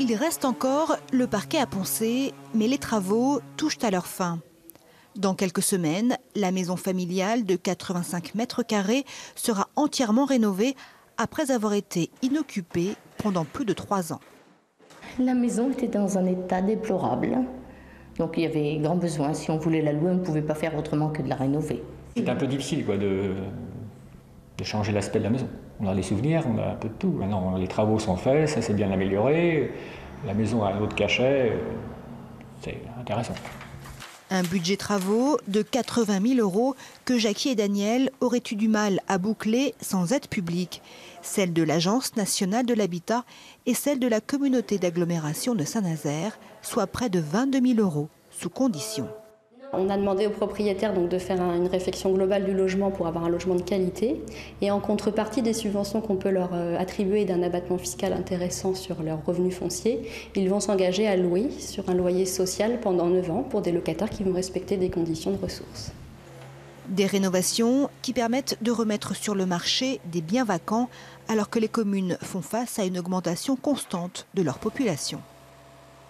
Il reste encore le parquet à poncer, mais les travaux touchent à leur fin. Dans quelques semaines, la maison familiale de 85 mètres carrés sera entièrement rénovée après avoir été inoccupée pendant plus de 3 ans. La maison était dans un état déplorable, donc il y avait grand besoin. Si on voulait la louer, on ne pouvait pas faire autrement que de la rénover. C'est un peu difficile de changer l'aspect de la maison. On a les souvenirs, on a un peu de tout. Maintenant, les travaux sont faits, ça s'est bien amélioré, la maison a un autre cachet, c'est intéressant. Un budget travaux de 80 000 € que Jackie et Daniel auraient eu du mal à boucler sans aide publique, celle de l'Agence nationale de l'habitat et celle de la communauté d'agglomération de Saint-Nazaire, soit près de 22 000 € sous condition. On a demandé aux propriétaires donc de faire une réflexion globale du logement pour avoir un logement de qualité. Et en contrepartie des subventions qu'on peut leur attribuer d'un abattement fiscal intéressant sur leurs revenus fonciers, ils vont s'engager à louer sur un loyer social pendant 9 ans pour des locataires qui vont respecter des conditions de ressources. Des rénovations qui permettent de remettre sur le marché des biens vacants alors que les communes font face à une augmentation constante de leur population.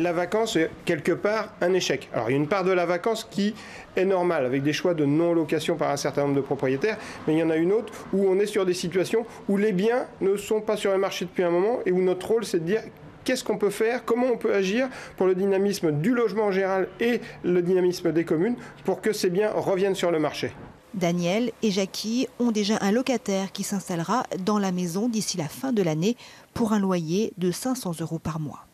La vacance est quelque part un échec. Alors il y a une part de la vacance qui est normale, avec des choix de non-location par un certain nombre de propriétaires, mais il y en a une autre où on est sur des situations où les biens ne sont pas sur le marché depuis un moment et où notre rôle c'est de dire qu'est-ce qu'on peut faire, comment on peut agir pour le dynamisme du logement en général et le dynamisme des communes pour que ces biens reviennent sur le marché. Daniel et Jackie ont déjà un locataire qui s'installera dans la maison d'ici la fin de l'année pour un loyer de 500 € par mois.